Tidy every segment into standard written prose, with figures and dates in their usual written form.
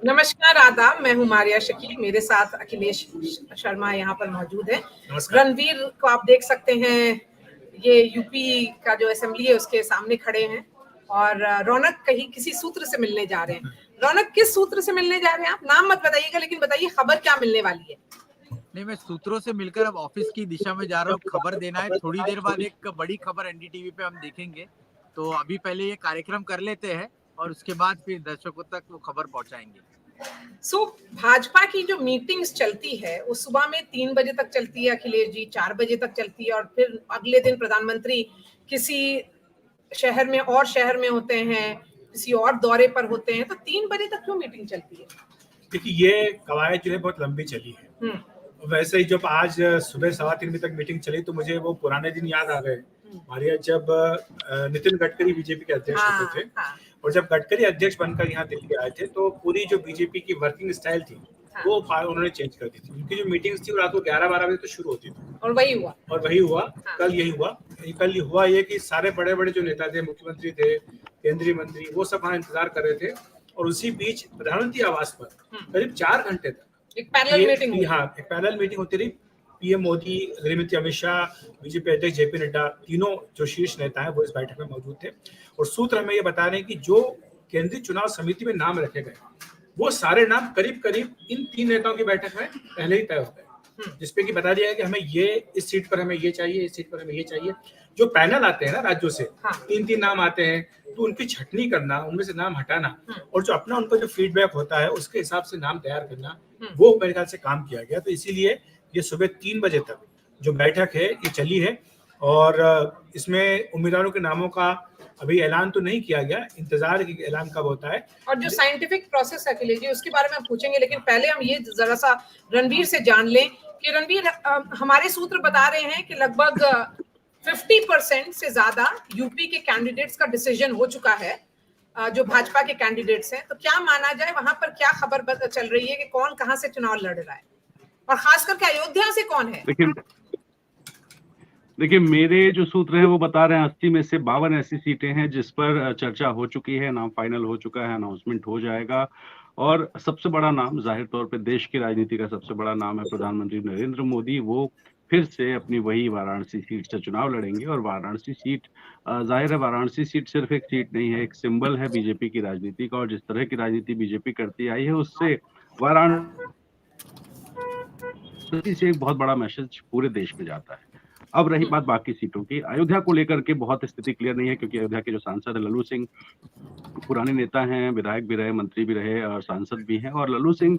नमस्कार, आदाब। मैं हूँ मारिया शकील, मेरे साथ अखिलेश शर्मा यहाँ पर मौजूद है। रणवीर को आप देख सकते हैं, ये यूपी का जो असेंबली है उसके सामने खड़े हैं और रौनक कहीं किसी सूत्र से मिलने जा रहे हैं। रौनक, किस सूत्र से मिलने जा रहे हैं आप? नाम मत बताइएगा, लेकिन बताइए खबर क्या मिलने वाली है। नहीं, मैं सूत्रों से मिलकर अब ऑफिस की दिशा में जा रहा हूँ। खबर देना है, थोड़ी देर बाद एक बड़ी खबर एनडीटीवी पे हम देखेंगे। तो अभी पहले ये कार्यक्रम कर लेते हैं और उसके बाद फिर दर्शकों तक वो खबर पहुंचाएंगे। भाजपा की जो मीटिंग्स चलती है वो सुबह में 3 बजे तक चलती है, अखिलेश जी 4 बजे तक चलती है और फिर अगले दिन प्रधानमंत्री किसी शहर में होते हैं, किसी और दौरे पर होते हैं, तो 3 बजे तक क्यों मीटिंग चलती है? देखिए, ये कवायद जो है बहुत लंबी चली है। वैसे ही जब आज सुबह 3:15 बजे तक मीटिंग चली तो मुझे वो पुराने दिन याद आ गए, मारिया, जब नितिन गडकरी बीजेपी के अध्यक्ष होते थे। और जब गडकरी अध्यक्ष बनकर यहाँ दिल्ली आए थे तो पूरी जो बीजेपी की वर्किंग स्टाइल थी वो उन्होंने चेंज कर दी थी। उनकी जो मीटिंग्स थी वो रात को 11-12 बजे तो शुरू होती थी और वही हुआ। कल यही हुआ ये कि सारे बड़े बड़े जो नेता थे, मुख्यमंत्री थे, केंद्रीय मंत्री, वो सब वहाँ इंतजार कर रहे थे और उसी बीच प्रधानमंत्री आवास पर करीब 4 घंटे तक एक पैनल मीटिंग होती रही। पीएम मोदी, गृहमंत्री अमित शाह, बीजेपी अध्यक्ष जेपी नड्डा, तीनों जो शीर्ष नेता हैं वो इस बैठक में मौजूद थे। और सूत्र हमें ये बता रहे हैं कि जो केंद्रीय चुनाव समिति में नाम रखे गए वो सारे नाम करीब करीब इन 3 नेताओं की बैठक में पहले ही तय हो गए, जिसपे कि बता दिया है कि हमें ये इस सीट पर हमें ये चाहिए, इस सीट पर हमें ये चाहिए। जो पैनल आते हैं ना राज्यों से, 3-3 नाम आते हैं, तो उनकी छटनी करना, उनमें से नाम हटाना और जो अपना उनका जो फीडबैक होता है उसके हिसाब से नाम तैयार करना, वो मेरे ख्याल से काम किया गया। तो इसीलिए ये सुबह 3 बजे तक जो बैठक है ये चली है और इसमें उम्मीदवारों के नामों का अभी ऐलान तो नहीं किया गया, इंतजार है कि ऐलान कब होता है। और जो साइंटिफिक प्रोसेस है अखिलेश जी, उसके बारे में हम पूछेंगे, लेकिन पहले हम ये जरा सा रणवीर से जान लें कि रणवीर, हमारे सूत्र बता रहे हैं कि लगभग 50% से ज्यादा यूपी के कैंडिडेट्स का डिसीजन हो चुका है, जो भाजपा के कैंडिडेट्स हैं। तो क्या माना जाए, वहां पर क्या खबर चल रही है कि कौन कहां से चुनाव लड़ रहा है और खास करके अयोध्या से कौन है? देखिए, मेरे जो सूत्र हैं वो बता रहे हैं 80 में से 52 ऐसी सीटें हैं जिस पर चर्चा हो चुकी है, नाम फाइनल हो चुका है, अनाउंसमेंट हो जाएगा। और सबसे बड़ा नाम, जाहिर तौर पे देश की राजनीति का सबसे बड़ा नाम है प्रधानमंत्री नरेंद्र मोदी। वो फिर से अपनी वही वाराणसी सीट से चुनाव लड़ेंगे और वाराणसी सीट, जाहिर है वाराणसी सीट सिर्फ एक सीट नहीं है, एक सिंबल है बीजेपी की राजनीति का। और जिस तरह की राजनीति बीजेपी करती आई है उससे वाराणसी से एक बहुत बड़ा मैसेज पूरे देश में जाता है। अब रही बात बाकी सीटों की, अयोध्या को लेकर के बहुत स्थिति क्लियर नहीं है, क्योंकि अयोध्या के जो सांसद है लल्लू सिंह पुराने नेता हैं, विधायक भी रहे, मंत्री भी रहे और सांसद भी हैं। और लल्लू सिंह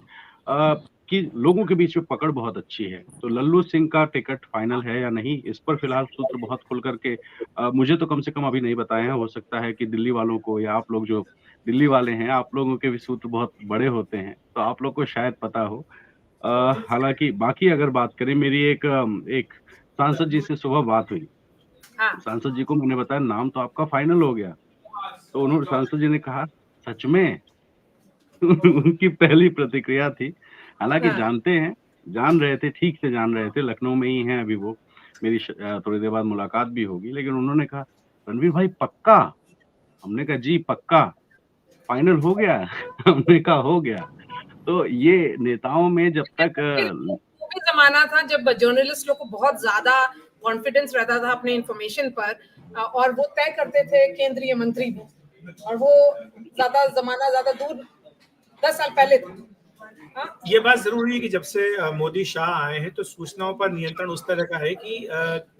की लोगों के बीच में पकड़ बहुत अच्छी है। तो लल्लू सिंह का टिकट फाइनल है या नहीं, इस पर फिलहाल सूत्र बहुत खुल करके मुझे तो कम से कम अभी नहीं बताए हैं। हो सकता है कि दिल्ली वालों को, या आप लोग जो दिल्ली वाले हैं, आप लोगों के भी सूत्र बहुत बड़े होते हैं, तो आप लोग को शायद पता हो। हालांकि बाकी अगर बात करें, मेरी एक सांसद जी से सुबह बात हुई। सांसद जी को मैंने बताया नाम तो आपका फाइनल हो गया, तो उन्होंने, सांसद जी ने कहा सच में? उनकी पहली प्रतिक्रिया थी। हालांकि जान रहे थे, ठीक से जान रहे थे, लखनऊ में ही हैं अभी वो, मेरी थोड़ी देर बाद मुलाकात भी होगी। लेकिन उन्होंने कहा रणवीर भाई पक्का? हमने कहा जी पक्का, फाइनल हो गया। हमने कहा हो गया। तो ये नेताओं में जब तक जमाना था जब जर्नलिस्ट लोग को बहुत ज्यादा कॉन्फिडेंस रहता था अपने इंफॉर्मेशन पर, और वो तय करते थे केंद्रीय मंत्री भी, और वो ज्यादा दूर 10 साल पहले था। ये बात जरूरी है कि जब से मोदी शाह आए हैं तो सूचनाओं पर नियंत्रण उस तरह का है कि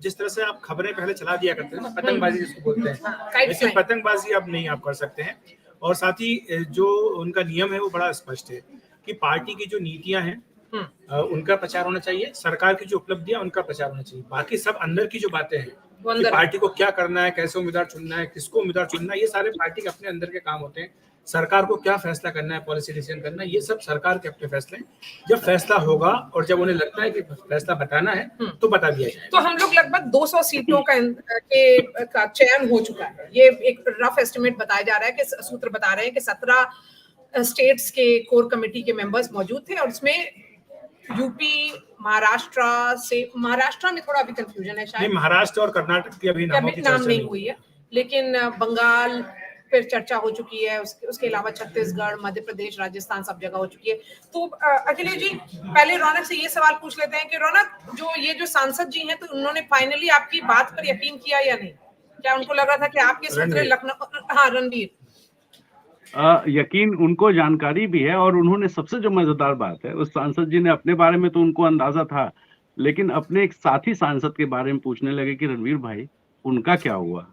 जिस तरह से आप खबरें पहले चला दिया करते थे, पतंगबाजी जिसको बोलते हैं, लेकिन पतंगबाजी अब नहीं आप कर सकते हैं। और साथ ही जो उनका नियम है वो बड़ा स्पष्ट है कि पार्टी की जो नीतियां हैं उनका प्रचार होना चाहिए, सरकार की जो उपलब्धियां उनका प्रचार होना चाहिए। बाकी सब अंदर की जो बातें हैं कि पार्टी को क्या करना है, कैसे उम्मीदवार चुनना है, किसको उम्मीदवार चुनना है, ये सारे पार्टी के अपने अंदर के काम होते हैं। सरकार को क्या फैसला करना है, पॉलिसी डिसीजन करना है, ये सब सरकार के अपने फैसले हैं। जब फैसला होगा और जब उन्हें लगता है कि फैसला बताना है तो बता दिया जाए। तो हम लोग लगभग 200 सीटों का चयन हो चुका है, ये एक रफ एस्टिमेट बताया जा रहा है कि सूत्र बता रहे हैं कि 17 स्टेट्स के कोर कमेटी के मेंबर्स मौजूद थे और उसमें यूपी, महाराष्ट्र में थोड़ा अभी कंफ्यूजन है शायद, महाराष्ट्र और कर्नाटक की अभी नाम नहीं हुई है, लेकिन बंगाल, फिर चर्चा हो चुकी है, उसके अलावा छत्तीसगढ़, मध्य प्रदेश, राजस्थान सब जगह हो चुकी है। तो अखिलेश जी, पहले रौनक से ये सवाल पूछ लेते हैं कि रौनक, ये जो सांसद जी हैं, तो उन्होंने फाइनली आपकी बात पर यकीन किया या नहीं? क्या उनको लग रहा था कि आपके सूत्र लखनऊ, हाँ रणवीर, यकीन, उनको जानकारी भी है, और उन्होंने सबसे जो मजेदार बात है, उस सांसद जी ने अपने बारे में तो उनको अंदाजा था, लेकिन अपने एक साथी सांसद के बारे में पूछने लगे कि रणवीर भाई उनका क्या हुआ।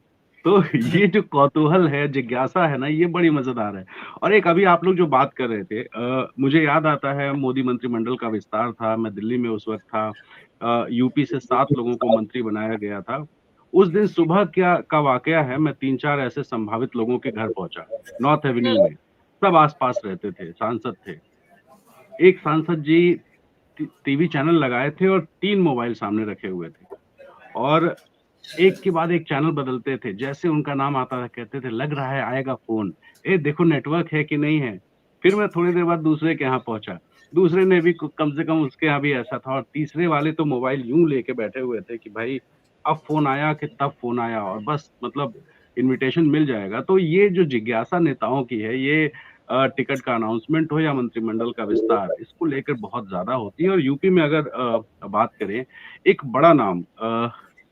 तो ये जो कौतूहल है, जिज्ञासा है ना, ये बड़ी मजेदार है। और एक अभी आप लोग जो बात कर रहे थे, मुझे याद आता है मोदी मंत्रिमंडल का विस्तार था, मैं दिल्ली में उस वक्त था, यूपी से 7 लोगों को मंत्री बनाया गया था। उस दिन सुबह का वाकया है, मैं 3-4 ऐसे संभावित लोगों के घर पहुंचा, नॉर्थ एवेन्यू में, सब आसपास रहते थे, सांसद थे। एक सांसद जी टीवी चैनल लगाए थे और 3 मोबाइल सामने रखे हुए थे, और एक के बाद एक चैनल बदलते थे। जैसे उनका नाम आता था, कहते थे लग रहा है आएगा फोन, देखो नेटवर्क है कि नहीं है। फिर मैं थोड़ी देर बाद दूसरे के यहाँ पहुंचा, दूसरे ने भी कम से कम उसके यहाँ भी ऐसा था, और तीसरे वाले तो मोबाइल यूं लेके बैठे हुए थे कि भाई अब फोन आया कि तब फोन आया, और बस मतलब इनविटेशन मिल जाएगा। तो ये जो जिज्ञासा नेताओं की है, ये टिकट का अनाउंसमेंट हो या मंत्रिमंडल का विस्तार, इसको लेकर बहुत ज्यादा होती है। और यूपी में अगर बात करें, एक बड़ा नाम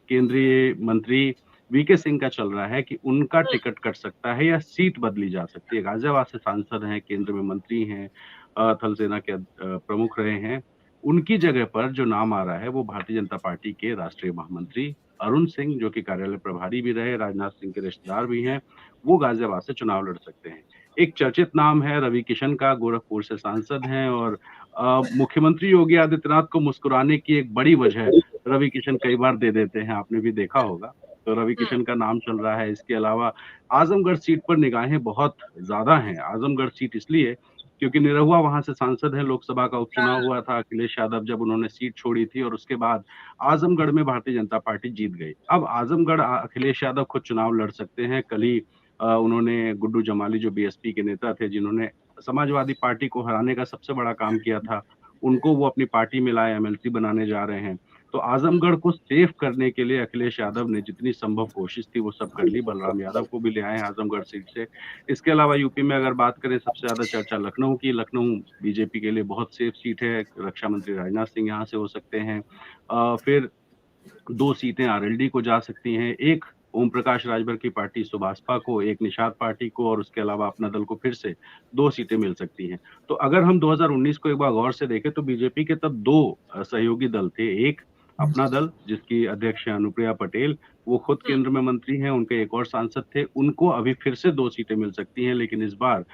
केंद्रीय मंत्री वीके सिंह का चल रहा है कि उनका टिकट कट सकता है या सीट बदली जा सकती है। गाजियाबाद से सांसद हैं, केंद्र में मंत्री हैं, थल सेना के प्रमुख रहे हैं। उनकी जगह पर जो नाम आ रहा है वो भारतीय जनता पार्टी के राष्ट्रीय महामंत्री अरुण सिंह, जो कि कार्यालय प्रभारी भी रहे, राजनाथ सिंह के रिश्तेदार भी हैं, वो गाजियाबाद से चुनाव लड़ सकते हैं। एक चर्चित नाम है रवि किशन का, गोरखपुर से सांसद हैं, और मुख्यमंत्री योगी आदित्यनाथ को मुस्कुराने की एक बड़ी वजह रवि किशन कई बार दे देते हैं, आपने भी देखा होगा। तो रवि किशन का नाम चल रहा है। इसके अलावा आजमगढ़ सीट पर निगाहें बहुत ज्यादा हैं। आजमगढ़ सीट इसलिए क्योंकि निरहुआ वहां से सांसद हैं, लोकसभा का उपचुनाव हुआ था अखिलेश यादव जब उन्होंने सीट छोड़ी थी, और उसके बाद आजमगढ़ में भारतीय जनता पार्टी जीत गई। अब आजमगढ़ अखिलेश यादव खुद चुनाव लड़ सकते हैं। कल ही उन्होंने गुड्डू जमाली, जो बीएसपी के नेता थे, जिन्होंने समाजवादी पार्टी को हराने का सबसे बड़ा काम किया था, उनको वो अपनी पार्टी में लाए, एमएलसी बनाने जा रहे हैं। तो आजमगढ़ को सेफ करने के लिए अखिलेश यादव ने जितनी संभव कोशिश थी वो सब कर ली। बलराम यादव को भी ले आए आजमगढ़ सीट से। इसके अलावा यूपी में अगर बात करें, सबसे ज्यादा चर्चा लखनऊ की। लखनऊ बीजेपी के लिए बहुत सेफ सीट है। रक्षा मंत्री राजनाथ सिंह यहाँ से हो सकते हैं। फिर 2 सीटें आरएलडी को जा सकती हैं, एक ओम प्रकाश राजभर की पार्टी सुभाषपा को, एक निषाद पार्टी को, और उसके अलावा अपना दल को फिर से 2 सीटें मिल सकती हैं। तो अगर हम 2019 को एक बार गौर से देखें तो बीजेपी के तब 2 सहयोगी दल थे। एक अपना दल, जिसकी अध्यक्ष है अनुप्रिया पटेल, वो खुद केंद्र में मंत्री हैं, उनके एक और सांसद थे, उनको अभी फिर से 2 सीटें मिल सकती हैं। लेकिन इस बार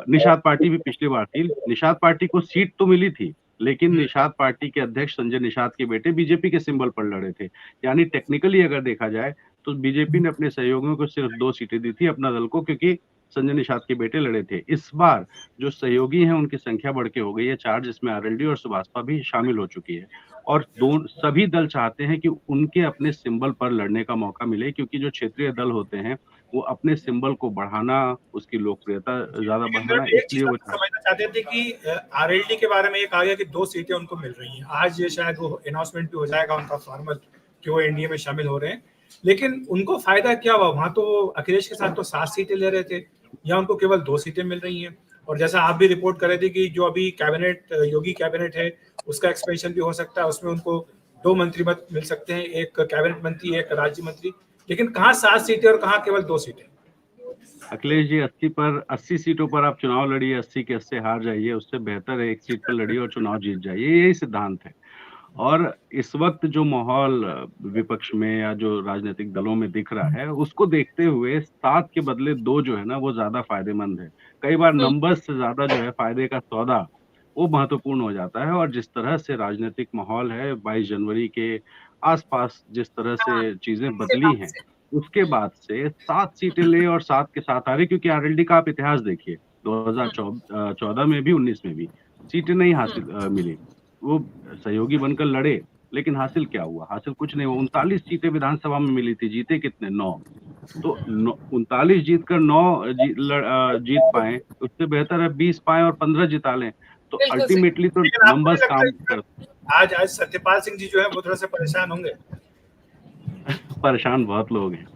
निषाद पार्टी भी पिछली बार थी, निषाद पार्टी को सीट तो मिली थी, लेकिन निषाद पार्टी के अध्यक्ष संजय निषाद के बेटे बीजेपी के सिंबल पर लड़े थे। यानी टेक्निकली अगर देखा जाए तो बीजेपी ने अपने सहयोगियों को सिर्फ 2 सीटें दी थी, अपना दल को, क्योंकि संजय निषाद के बेटे लड़े थे। इस बार जो सहयोगी हैं उनकी संख्या बढ़ के हो गई है 4, जिसमें आरएलडी और सुभाषपा भी शामिल हो चुकी है। और सभी दल चाहते हैं कि उनके अपने सिंबल पर लड़ने का मौका मिले, क्योंकि जो क्षेत्रीय दल होते हैं वो अपने सिंबल को बढ़ाना, उसकी लोकप्रियता ज्यादा बढ़ाना, इसलिए वो समझना चाहते थे कि आरएलडी के बारे में एक आ गया कि 2 सीटें उनको मिल रही हैं। आज ये शायद वो अनाउंसमेंट भी हो जाएगा उनका फॉर्मल कि वो एनडीए में शामिल हो रहे हैं। लेकिन उनको फायदा क्या हुआ? वहां तो अखिलेश के साथ तो 7 सीटें ले रहे थे, या उनको केवल 2 सीटें मिल रही हैं। और जैसा आप भी रिपोर्ट कर रहे थे कि जो अभी कैबिनेट, योगी कैबिनेट है, उसका एक्सपेंशन भी हो सकता है, उसमें उनको 2 मंत्री मत मिल सकते हैं, एक कैबिनेट मंत्री, एक राज्य मंत्री। लेकिन कहाँ 7 सीटें और कहाँ केवल 2 सीटें? अखिलेश जी, 80 सीटों पर आप चुनाव लड़िए, 80 के 80 हार जाइए, उससे बेहतर है 1 सीट पर लड़िए और चुनाव जीत जाइए। यही सिद्धांत है। और इस वक्त जो माहौल विपक्ष में या जो राजनीतिक दलों में दिख रहा है, उसको देखते हुए 7 के बदले 2 जो है ना, वो ज्यादा फायदेमंद है। कई बार नंबर्स से ज्यादा जो है फायदे का सौदा वो महत्वपूर्ण हो जाता है। और जिस तरह से राजनीतिक माहौल है, 22 जनवरी के आसपास जिस तरह से चीजें बदली हैं, उसके बाद से 7 सीटें ले और 7 के 7 आ रही। क्योंकि आरएलडी का आप इतिहास देखिए, 2014 में भी 19 में भी सीटें नहीं हासिल मिली। वो सहयोगी बनकर लड़े, लेकिन हासिल क्या हुआ? हासिल कुछ नहीं हुआ। 39 सीटें विधानसभा में मिली थी, जीते कितने? 9। तो 39 जीत कर 9 जीत पाए, उससे बेहतर है 20 पाए और 15 जिता लें। तो अल्टीमेटली तो नंबर्स काम करते। आज सत्यपाल सिंह जी जो है वो थोड़ा सा परेशान होंगे। परेशान बहुत लोग हैं,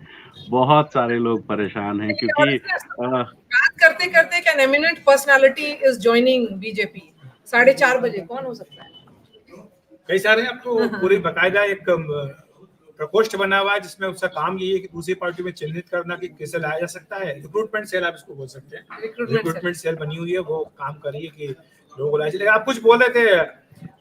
बहुत सारे लोग परेशान हैं क्योंकि बात करते करते एक eminent personality is joining BJP 4:30 बजे, कौन हो सकता है? कई सारे हैं, अब तो पूरी बकायदा एक प्रकोष्ठ बना हुआ है जिसमें उसका काम यही है कि दूसरी पार्टी में चिन्हित करना कि किसे लाया जा सकता है। रिक्रूटमेंट सेल आप इसको बोल सकते हैं, रिक्रूटमेंट सेल बनी हुई है, वो काम कर रही है कि लोगों को लाया जाए। आप कुछ बोल रहे थे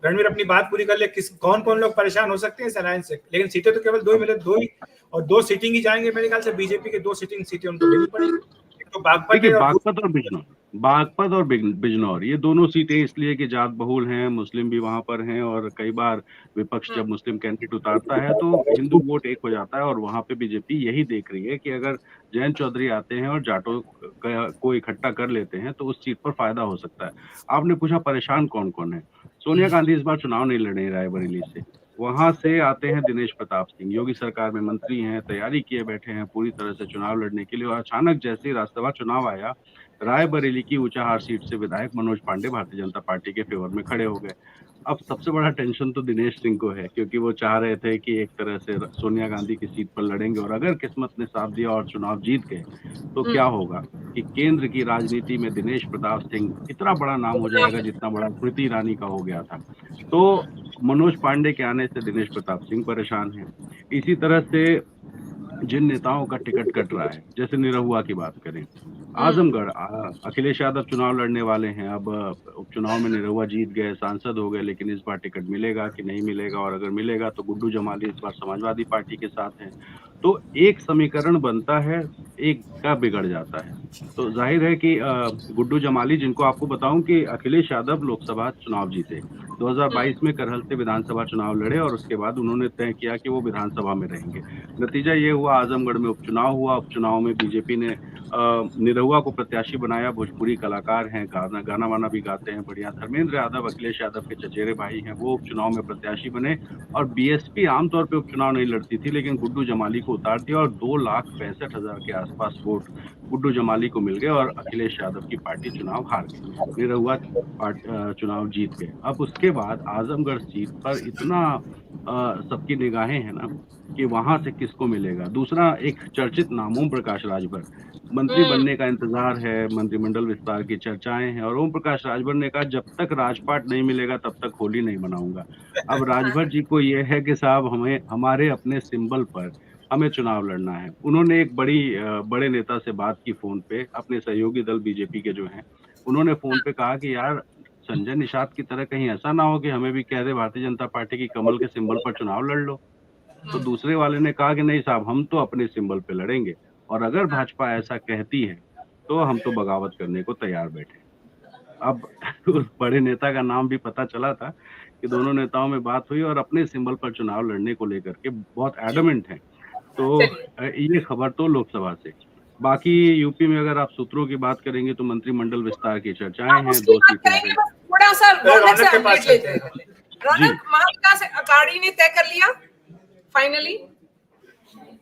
रणवीर, अपनी बात पूरी कर ले, किस कौन कौन लोग परेशान हो सकते हैं इस अलायंस से, लेकिन सीटें तो केवल 2 ही मिले, 2 ही, और 2 सीटिंग ही जाएंगे मेरे ख्याल से। बीजेपी के 2 सीटें उनको लेनी पड़ेगी, एक तो बागपत देखिए, है और बागपत और बिजनौर ये दोनों सीटें इसलिए कि जात बहुल हैं, मुस्लिम भी वहां पर हैं, और कई बार विपक्ष जब मुस्लिम कैंडिडेट उतारता है तो हिंदू वोट एक हो जाता है, और वहां पे बीजेपी यही देख रही है कि अगर जयंत चौधरी आते हैं और जाटों को इकट्ठा कर लेते हैं तो उस सीट पर फायदा हो सकता है। आपने पूछा परेशान कौन कौन है। सोनिया गांधी इस बार चुनाव नहीं लड़ रही रायबरेली से, वहां से आते हैं दिनेश प्रताप सिंह, योगी सरकार में मंत्री हैं, तैयारी किए बैठे हैं पूरी तरह से चुनाव लड़ने के लिए, और अचानक जैसे ही राज्यसभा चुनाव आया, रायबरेली की ऊंचाहार सीट से विधायक मनोज पांडे भारतीय जनता पार्टी के फेवर में खड़े हो गए। अब सबसे बड़ा टेंशन तो दिनेश सिंह को है, क्योंकि वो चाह रहे थे कि एक तरह से सोनिया गांधी की सीट पर लड़ेंगे, और अगर किस्मत ने साथ दिया और चुनाव जीत गए तो क्या होगा कि केंद्र की राजनीति में दिनेश प्रताप सिंह इतना बड़ा नाम हो जाएगा जितना बड़ा स्मृति ईरानी का हो गया था। तो मनोज पांडे के आने से दिनेश प्रताप सिंह परेशान हैं। इसी तरह से जिन नेताओं का टिकट कट रहा है, जैसे निरहुआ की बात करें, आजमगढ़ अखिलेश यादव चुनाव लड़ने वाले हैं। अब उपचुनाव में निरहुआ जीत गए, सांसद हो गए, लेकिन इस बार टिकट मिलेगा कि नहीं मिलेगा, और अगर मिलेगा तो गुड्डू जमाली इस बार समाजवादी पार्टी के साथ हैं। तो एक समीकरण बनता है, एक का बिगड़ जाता है। तो जाहिर है कि गुड्डू जमाली, जिनको आपको बताऊं कि अखिलेश यादव लोकसभा चुनाव जीते, 2022 में करहल से विधानसभा चुनाव लड़े, और उसके बाद उन्होंने तय किया कि वो विधानसभा में रहेंगे। नतीजा ये हुआ, आजमगढ़ में उपचुनाव हुआ, उपचुनाव में बीजेपी ने निरहुआ को प्रत्याशी बनाया। भोजपुरी कलाकार हैं, गाना वाना भी गाते हैं बढ़िया। धर्मेंद्र यादव अखिलेश यादव के चचेरे भाई हैं, वो उपचुनाव में प्रत्याशी बने, और बीएसपी आमतौर पे उपचुनाव नहीं लड़ती थी, लेकिन गुड्डू जमाली को उतार दिया, और 2,65,000 के आसपास वोट गुड्डू जमाली को मिल गए, और अखिलेश यादव की पार्टी चुनाव हार गई, निरहुआ चुनाव जीत गए। अब उसके बाद आजमगढ़ सीट पर इतना सबकी निगाहें हैं ना कि वहां से किसको मिलेगा। दूसरा, एक चर्चित नाम ओम प्रकाश राजभर, मंत्री बनने का इंतजार है, मंत्रिमंडल विस्तार की चर्चाएं हैं, और ओम प्रकाश राजभर ने कहा जब तक राजपाट नहीं मिलेगा तब तक होली नहीं मनाऊंगा। अब राजभर जी को यह है कि साहब हमें हमारे अपने सिंबल पर हमें चुनाव लड़ना है। उन्होंने एक बड़े नेता से बात की फोन पे, अपने सहयोगी दल बीजेपी के जो हैं, उन्होंने फोन पे कहा कि यार संजय निषाद की तरह कहीं ऐसा ना हो कि हमें भी कह दे भारतीय जनता पार्टी की कमल के सिंबल पर चुनाव लड़ लो। तो दूसरे वाले ने कहा कि नहीं साहब, हम तो अपने सिंबल पे लड़ेंगे, और अगर भाजपा ऐसा कहती है तो हम तो बगावत करने को तैयार बैठे। अब उस बड़े नेता का नाम भी पता चला था कि दोनों नेताओं में बात हुई, और अपने सिंबल पर चुनाव लड़ने को लेकर के बहुत एडमेंट हैं। तो ये खबर तो लोकसभा से। बाकी यूपी में अगर आप सूत्रों की बात करेंगे तो मंत्रिमंडल विस्तार की चर्चाएं हैं, 2 सीटें हैं। थोड़ा सा रौनक से अपडेट लेते हैं। रौनक, महाविकास अघाड़ी ने तय कर लिया फाइनली?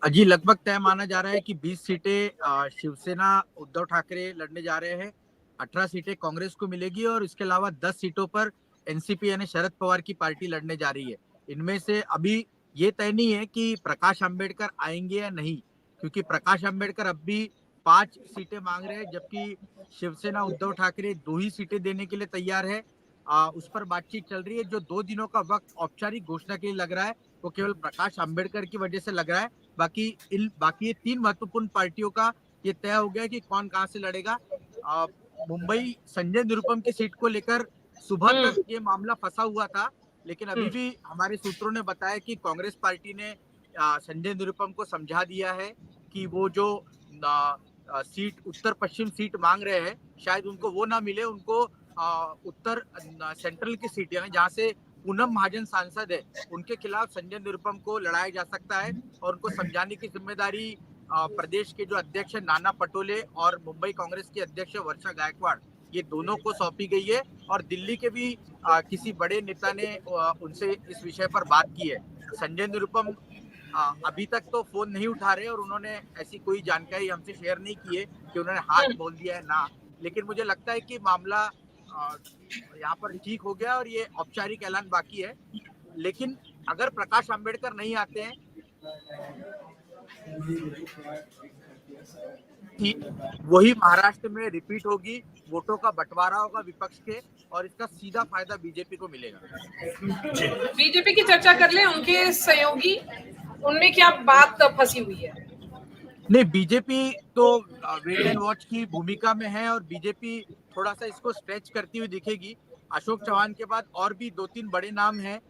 जी, लगभग तय माना जा रहा है कि 20 सीटें शिवसेना उद्धव ठाकरे लड़ने जा रहे हैं, 18 सीटें कांग्रेस को मिलेगी, और इसके अलावा 10 सीटों पर एनसीपी यानी शरद पवार की पार्टी लड़ने जा रही है। इनमें से अभी ये तय नहीं है कि प्रकाश अंबेडकर आएंगे या नहीं, क्योंकि प्रकाश अंबेडकर अब भी 5 सीटें मांग रहे हैं, जबकि शिवसेना उद्धव ठाकरे 2 ही सीटें देने के लिए तैयार है। उस पर बातचीत चल रही है। जो 2 दिनों का वक्त औपचारिक घोषणा के लिए लग रहा है वो केवल प्रकाश अंबेडकर की वजह से लग रहा है। बाकी ये 3 महत्वपूर्ण पार्टियों का ये तय हो गया कि कौन कहां से लड़ेगा। मुंबई संजय निरुपम की सीट को लेकर सुबह तक ये मामला फंसा हुआ था, लेकिन अभी भी हमारे सूत्रों ने बताया कि कांग्रेस पार्टी ने संजय निरुपम को समझा दिया है कि वो जो सीट उत्तर पश्चिम सीट मांग रहे हैं शायद उनको वो ना मिले, उनको उत्तर सेंट्रल की सीट यानी जहाँ से पूनम महाजन सांसद है उनके खिलाफ संजय निरुपम को लड़ाया जा सकता है, और उनको समझाने की जिम्मेदारी प्रदेश के जो अध्यक्ष है नाना पटोले और मुंबई कांग्रेस के अध्यक्ष वर्षा गायकवाड़, ये दोनों को सौंपी गई है। और दिल्ली के भी किसी बड़े नेता ने उनसे इस विषय पर बात की है। संजय निरुपम अभी तक तो फोन नहीं उठा रहे और उन्होंने ऐसी कोई जानकारी हमसे शेयर नहीं की है कि उन्होंने हाँ बोल दिया है ना, लेकिन मुझे लगता है कि मामला यहाँ पर ठीक हो गया और ये औपचारिक ऐलान बाकी है। लेकिन अगर प्रकाश अंबेडकर नहीं आते हैं थी वही महाराष्ट्र में रिपीट होगी, वोटों का बंटवारा होगा विपक्ष के और इसका सीधा फायदा बीजेपी को मिलेगा। बीजेपी की चर्चा कर ले, उनके सहयोगी उनमें क्या बात फंसी हुई है? नहीं, बीजेपी तो वेट एंड वॉच की भूमिका में है और बीजेपी थोड़ा सा इसको स्ट्रेच करती हुई दिखेगी। अशोक चौहान के बाद और भी 2-3 बड़े नाम हैं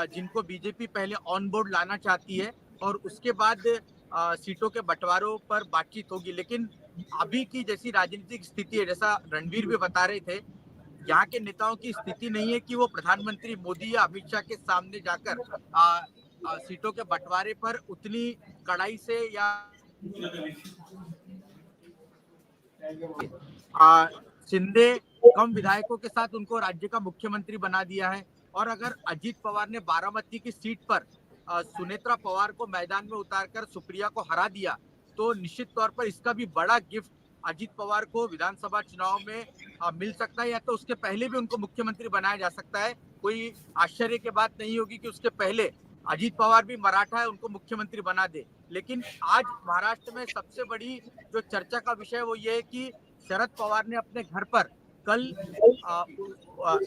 जिनको बीजेपी पहले ऑन बोर्ड लाना चाहती है और उसके बाद सीटों के बंटवारों पर बातचीत होगी। लेकिन अभी की जैसी राजनीतिक स्थिति है, जैसा रणवीर भी बता रहे थे, यहाँ के नेताओं की स्थिति नहीं है कि वो प्रधानमंत्री मोदी या अमित शाह के सामने जाकर सीटों के बंटवारे पर उतनी कड़ाई से या शिंदे कम विधायकों के साथ उनको राज्य का मुख्यमंत्री बना दिया है और अगर अजीत पवार ने बारामती की सीट पर सुनेत्रा पवार को मैदान में उतारकर सुप्रिया को हरा दिया तो निश्चित तौर पर इसका भी बड़ा गिफ्ट अजीत पवार को विधानसभा चुनाव में मिल सकता है या तो उसके पहले भी उनको मुख्यमंत्री बनाया जा सकता है। कोई आश्चर्य की बात नहीं होगी कि उसके पहले अजीत पवार भी मराठा है, उनको मुख्यमंत्री बना दे। लेकिन आज महाराष्ट्र में सबसे बड़ी जो चर्चा का विषय वो ये है कि शरद पवार ने अपने घर पर कल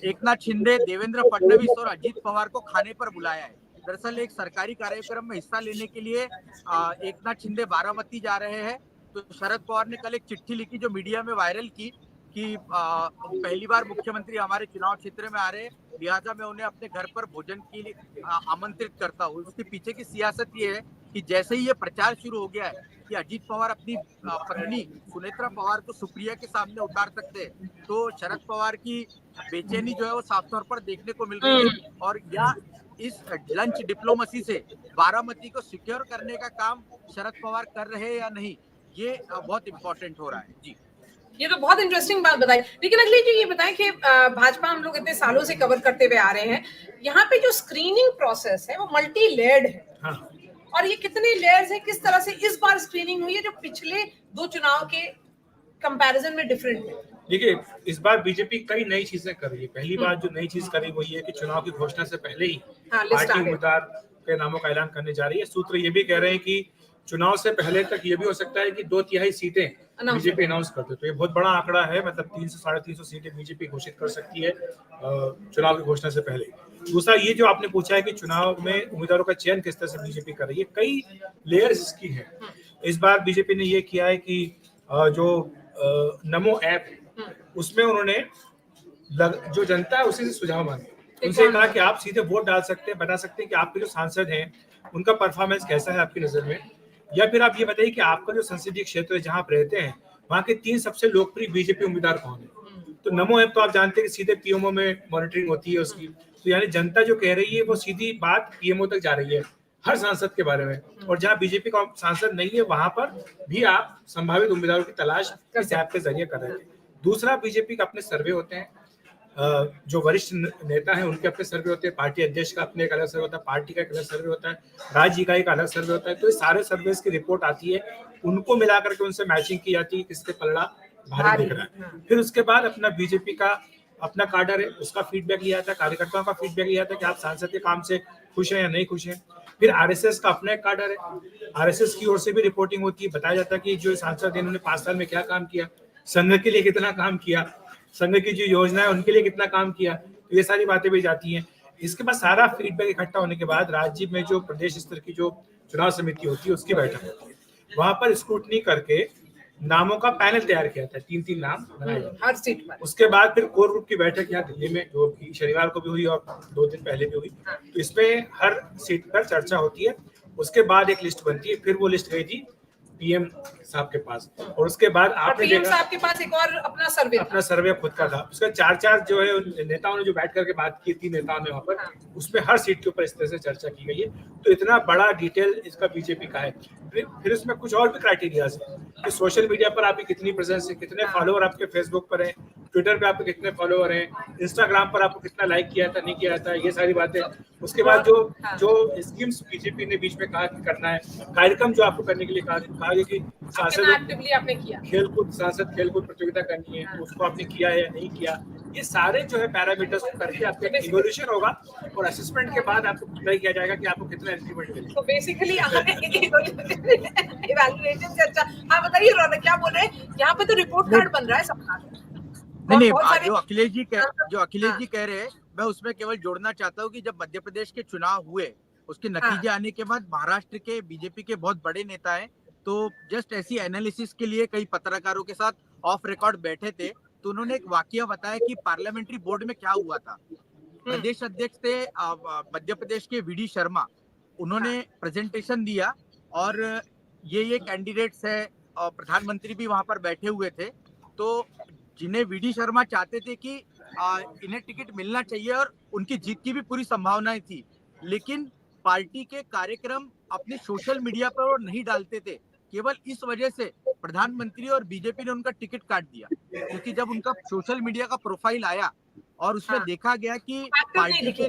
एकनाथ शिंदे, देवेंद्र फडणवीस और अजीत पवार को खाने पर बुलाया है। दरअसल एक सरकारी कार्यक्रम में हिस्सा लेने के लिए एकनाथ शिंदे बारामती जा रहे हैं तो शरद पवार ने कल एक चिट्ठी लिखी जो मीडिया में वायरल की कि पहली बार मुख्यमंत्री हमारे चुनाव क्षेत्र में आ रहे हैं, लिहाजा मैं उन्हें अपने घर पर भोजन के लिए आमंत्रित करता हूँ। उसके पीछे की सियासत ये है कि जैसे ही ये प्रचार शुरू हो गया है कि अजीत पवार अपनी पत्नी सुनेत्रा पवार को सुप्रिया के सामने उतार सकते हैं तो शरद पवार की बेचैनी जो है वो साफ तौर पर देखने को मिल रही है और या इस लंच डिप्लोमेसी से बारामती को सिक्योर करने का काम शरद पवार कर रहे हैं या नहीं, ये बहुत इंपॉर्टेंट हो रहा है। जी, ये तो बहुत इंटरेस्टिंग बात बताई। लेकिन अखिलेश जी ये बताएं कि भाजपा हम लोग इतने सालों से कवर करते हुए आ रहे हैं, यहाँ पे जो स्क्रीनिंग प्रोसेस है वो मल्टी लेयर्ड है। हाँ। और ये कितने लेयर्स है, किस तरह से इस बार स्क्रीनिंग हुई है जो पिछले 2 चुनाव के कंपैरिजन में डिफरेंट है? देखिए, इस बार बीजेपी कई नई चीजें कर रही है। पहली बात जो नई चीज करी वो ये है कि चुनाव की घोषणा से पहले ही पार्टी उम्मीदवार के नामों का ऐलान करने जा रही है। सूत्र ये भी कह रहे हैं कि चुनाव से पहले तक ये भी हो सकता है कि 2/3 सीटें बीजेपी अनाउंस करते, तो ये बहुत बड़ा आंकड़ा है। मतलब 300-350 सीटें बीजेपी घोषित कर सकती है चुनाव की घोषणा से पहले। दूसरा ये जो आपने पूछा है कि चुनाव में उम्मीदवारों का चयन किस तरह से बीजेपी कर रही है, कई लेयर्स इसकी है। इस बार बीजेपी ने ये किया है कि जो नमो ऐप उसमें उन्होंने जो जनता है उसी से सुझाव मांगे, उनसे कहा कि आप सीधे वोट डाल सकते हैं, बता सकते हैं कि आपके जो सांसद हैं उनका परफॉर्मेंस कैसा है आपकी नजर में, या फिर आप ये बताइए कि आपका जो संसदीय क्षेत्र है जहां आप रहते हैं वहां के 3 सबसे लोकप्रिय बीजेपी उम्मीदवार कौन है। तो नमो ऐप तो आप जानते हैं कि सीधे पीएमओ में मॉनिटरिंग होती है उसकी, तो यानी जनता जो कह रही है वो सीधी बात पीएमओ तक जा रही है हर सांसद के बारे में। और जहाँ बीजेपी का सांसद नहीं है वहां पर भी आप संभावित उम्मीदवारों की तलाश इस ऐप के जरिए कर रहे हैं। दूसरा, बीजेपी का अपने सर्वे होते हैं, जो वरिष्ठ नेता हैं उनके अपने सर्वे होते हैं, पार्टी अध्यक्ष का अपने एक अलग सर्वे होता है, पार्टी का एक अलग सर्वे होता है, राज्य इकाई का अलग सर्वे होता है। तो ये सारे सर्वे की रिपोर्ट आती है, उनको मिलाकर के उनसे मैचिंग की जाती है किसके पलड़ा भारी दिख रहा है। फिर उसके बाद अपना बीजेपी का अपना काडर है, उसका फीडबैक लिया जाता है, कार्यकर्ताओं का फीडबैक लिया जाता है कि आप सांसद के काम से खुश हैं या नहीं खुश हैं। फिर आरएसएस का अपना एक काडर है, आरएसएस की ओर से भी रिपोर्टिंग होती है, बताया जाता है कि जो सांसद इन्होंने 5 साल में क्या काम किया, संघ के लिए कितना काम किया, संघ की जो योजना है उनके लिए कितना काम किया, तो ये सारी बातें भी जाती हैं। इसके बाद सारा फीडबैक इकट्ठा होने के बाद राज्य में जो प्रदेश स्तर की जो चुनाव समिति होती है उसकी बैठक होती है, वहां पर स्क्रूटनी करके नामों का पैनल तैयार किया था, 3-3 नाम बनाए हर सीट पर। उसके बाद फिर कोर ग्रुप की बैठक यहाँ दिल्ली में जो शनिवार को भी हुई और 2 दिन पहले भी हुई, तो इसमें हर सीट पर चर्चा होती है। उसके बाद एक लिस्ट बनती है, फिर वो लिस्ट गई थी पीएम साहब के पास, और उसके बाद आपने पीएम साहब के पास एक और अपना सर्वे खुद का था। उसका 4 जो है नेताओं ने जो बैठ करके बात की थी नेताओं ने वहां पर, उसमें हर सीट के ऊपर इस तरह से चर्चा की गई है। तो इतना बड़ा डिटेल इसका बीजेपी का है। फिर इसमें कुछ और भी क्राइटेरिया है कि सोशल मीडिया पर आपकी कितनी प्रेजेंस है, कितने फॉलोअर आपके फेसबुक पर हैं, ट्विटर पे आपके कितने फॉलोअर हैं, इंस्टाग्राम पर आपको कितना लाइक किया था नहीं किया था, ये सारी बातें। उसके बाद जो स्कीम्स बीजेपी ने बीच में कहा कि करना है, कार्यक्रम जो आपको करने के लिए कहा कि सांसद एक्टिवली आपने किया, सांसद खेलकूद प्रतियोगिता करनी है, उसको आपने किया है या नहीं किया, ये सारे जो है पैरामीटर्स को करके आपका इवोल्यूशन होगा और असेसमेंट के बाद आपको तय किया जाएगा कि आपको कितना इंक्रीमेंट मिलेगा। तो बेसिकली इवैल्यूएशन से अच्छा। हाँ बताइए रौनक, क्या बोल रहे हैं? यहाँ पे तो रिपोर्ट कार्ड बन रहा है सबका। नहीं, बहुत सारे- जो अखिलेश जी कह रहे हैं, मैं उसमें केवल जोड़ना चाहता हूँ कि जब मध्य प्रदेश के चुनाव हुए, उसके नतीजे आने के बाद महाराष्ट्र के बीजेपी के बहुत बड़े नेता हैं, तो जस्ट ऐसी एनालिसिस के लिए कई पत्रकारों के साथ ऑफ रिकॉर्ड बैठे थे, तो उन्होंने एक वाकया बताया कि पार्लियामेंट्री बोर्ड में क्या हुआ था। प्रदेश अध्यक्ष थे मध्य प्रदेश के वीडी शर्मा, उन्होंने प्रेजेंटेशन दिया और ये कैंडिडेट्स है और प्रधानमंत्री भी वहां पर बैठे हुए थे, तो जिन्हें वीडी शर्मा चाहते थे कि इन्हें टिकट मिलना चाहिए और उनकी जीत की भी पूरी संभावनाएं थी, लेकिन पार्टी के कार्यक्रम अपने सोशल मीडिया पर वो नहीं डालते थे। केवल इस वजह से प्रधानमंत्री और बीजेपी ने उनका टिकट काट दिया, क्योंकि जब उनका सोशल मीडिया का प्रोफाइल आया और उसमें देखा गया कि पार्टी के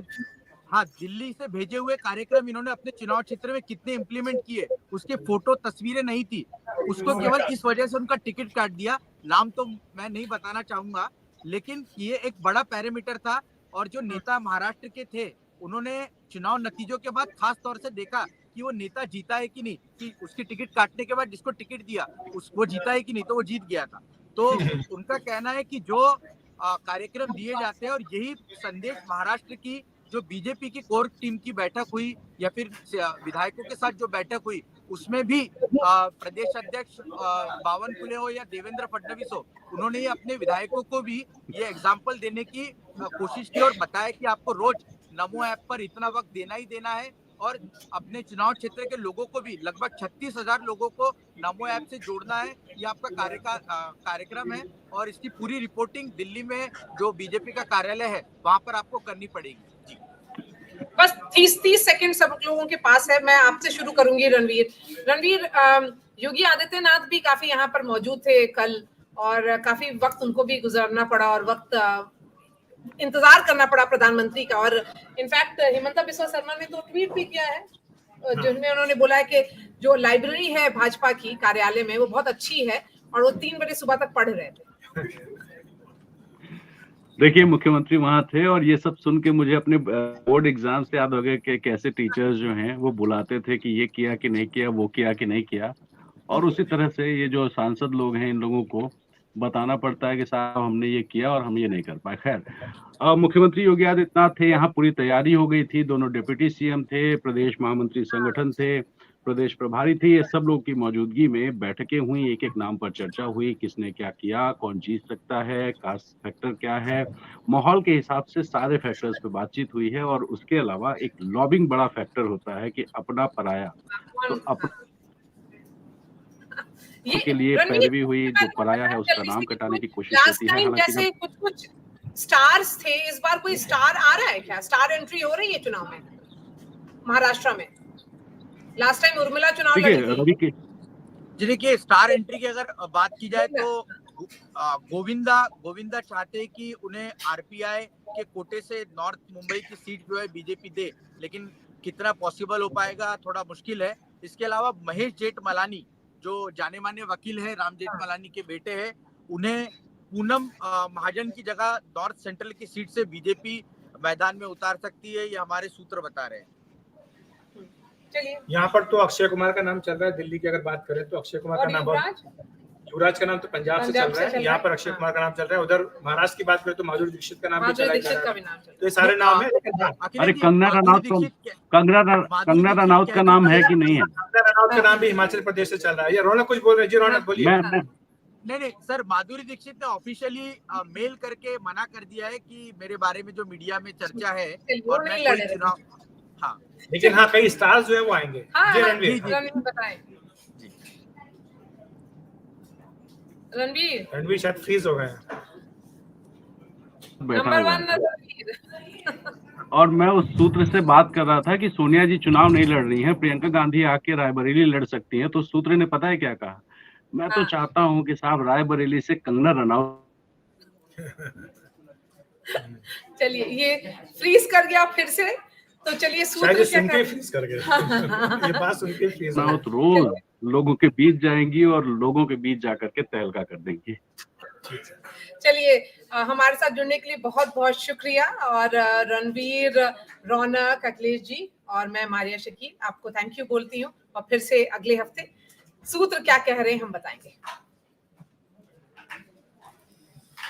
दिल्ली से भेजे हुए कार्यक्रम इन्होंने अपने चुनाव क्षेत्र में कितने इम्प्लीमेंट किए, उसके फोटो तस्वीरें नहीं थी, उसको केवल इस वजह से उनका टिकट काट दिया। नाम तो मैं नहीं बताना चाहूंगा, लेकिन ये एक बड़ा पैरामीटर था। और जो नेता महाराष्ट्र के थे, उन्होंने चुनाव नतीजों के बाद खास तौर से देखा कि वो नेता जीता है कि नहीं, कि उसकी टिकट काटने के बाद जिसको टिकट दिया वो जीता है कि नहीं, तो वो जीत गया था। तो उनका कहना है कि जो कार्यक्रम दिए जाते हैं और यही संदेश महाराष्ट्र की जो बीजेपी की कोर टीम की बैठक हुई या फिर विधायकों के साथ जो बैठक हुई, उसमें भी प्रदेश अध्यक्ष बावनकुळे हो या देवेंद्र फडणवीस हो, उन्होंने ये अपने विधायकों को भी ये एग्जाम्पल देने की कोशिश की और बताया कि आपको रोज नमो ऐप पर इतना वक्त देना ही देना है और अपने चुनाव क्षेत्र के लोगों को भी लगभग 36,000 लोगों को नमो ऐप से जोड़ना है। ये आपका कार्यक्रम है और इसकी पूरी रिपोर्टिंग दिल्ली में जो बीजेपी का कार्यालय है वहां पर आपको करनी पड़ेगी। जी बस 30 सेकंड सब लोगों के पास है। मैं आपसे शुरू करूंगी रणवीर। योगी आदित्यनाथ भी काफी यहाँ पर मौजूद थे कल और काफी वक्त उनको भी गुजारना पड़ा और वक्त इंतजार करना पड़ा प्रधानमंत्री का। और इनफैक्ट हिमंता बिस्वा शर्मा ने तो ट्वीट भी किया है जिनमें उन्होंने बोला है कि जो लाइब्रेरी है भाजपा की कार्यालय में वो बहुत अच्छी है और वो 3 बजे सुबह तक पढ़ रहे थे। देखिए, मुख्यमंत्री वहां थे और ये सब सुन के मुझे अपने बोर्ड एग्जाम से याद हो गया कि कैसे टीचर्स जो हैं वो बुलाते थे कि ये किया कि नहीं किया, वो किया कि नहीं किया, और उसी तरह से ये जो सांसद लोग हैं इन लोगों को बताना पड़ता है कि साहब हमने ये किया और हम ये नहीं कर पाए। खैर, मुख्यमंत्री योगी आदित्यनाथ थे, यहाँ पूरी तैयारी हो गई थी, दोनों डिप्टी सीएम थे, प्रदेश महामंत्री संगठन थे, प्रदेश प्रभारी थे, ये सब लोग की मौजूदगी में बैठकें हुई, एक एक नाम पर चर्चा हुई, किसने क्या किया, कौन जीत सकता है, कास्ट फैक्टर क्या है, माहौल के हिसाब से सारे फैक्टर्स पे बातचीत हुई है। और उसके अलावा एक लॉबिंग बड़ा फैक्टर होता है कि अपना पराया, तो अपना के लिए पैरवी हुई, जो पराया है उसका नाम कटाने की कोशिश होती है। हालांकि जैसे कुछ स्टार्स थे, इस बार कोई स्टार आ रहा है क्या? स्टार एंट्री हो रही है चुनाव में महाराष्ट्र में? लास्ट टाइम उर्मिला चुनाव लड़ी थी। देखिए, स्टार एंट्री की अगर बात की जाए तो गोविंदा चाहते हैं कि उन्हें आरपीआई के कोटे से नॉर्थ मुंबई की सीट जो है बीजेपी दे, लेकिन कितना पॉसिबल हो पाएगा थोड़ा मुश्किल है। इसके अलावा महेश जेठमलानी जो जाने माने वकील है, राम जेठमलानी के बेटे हैं, उन्हें पूनम महाजन की जगह नॉर्थ सेंट्रल की सीट से बीजेपी मैदान में उतार सकती है, ये हमारे सूत्र बता रहे हैं। यहाँ पर तो अक्षय कुमार का नाम चल रहा है। दिल्ली की अगर बात करें तो अक्षय कुमार का नाम, युवराज का नाम तो पंजाब से चल रहा है, यहाँ पर अक्षय कुमार का नाम चल रहा है। उधर महाराष्ट्र की बात करें तो माधुरी दीक्षित का नाम भी चला जा रहा है। तो ये सारे नाम है। अरे कंगना रनौत का नाम है कि नहीं है? कंगना रनौत का नाम भी हिमाचल प्रदेश से चल रहा है। ये रौनक कुछ बोल रहे हैं जी, रौनक बोलिए। नहीं सर, माधुरी दीक्षित ने ऑफिशियली मेल करके मना कर दिया है कि मेरे बारे में जो मीडिया में चर्चा है और मैं कोई चुनाव, हाँ, लेकिन हाँ कई स्टार्स जो है वो आएंगे। रणवीर शायद फ्रीज हो गए। और मैं उस सूत्र से बात कर रहा था कि सोनिया जी चुनाव नहीं लड़ रही हैं, प्रियंका गांधी आके रायबरेली लड़ सकती हैं, तो सूत्र ने पता है क्या कहा? मैं तो चाहता हूं कि साहब रायबरेली से कंगना रनौत। चलिए, ये फ्रीज कर गया फिर से, तो चलिए सूत्र सुन के फ्रीज कर गया। ये बात सुन के फ्रीज। रोज लोगों के बीच जाएंगी और लोगों के बीच जाकर के तहलका कर देंगी। चलिए, हमारे साथ जुड़ने के लिए बहुत बहुत शुक्रिया। और रणवीर, रौनक, अखिलेश जी और मैं मारिया शकील आपको थैंक यू बोलती हूँ। और फिर से अगले हफ्ते सूत्र क्या कह रहे हैं हम बताएंगे।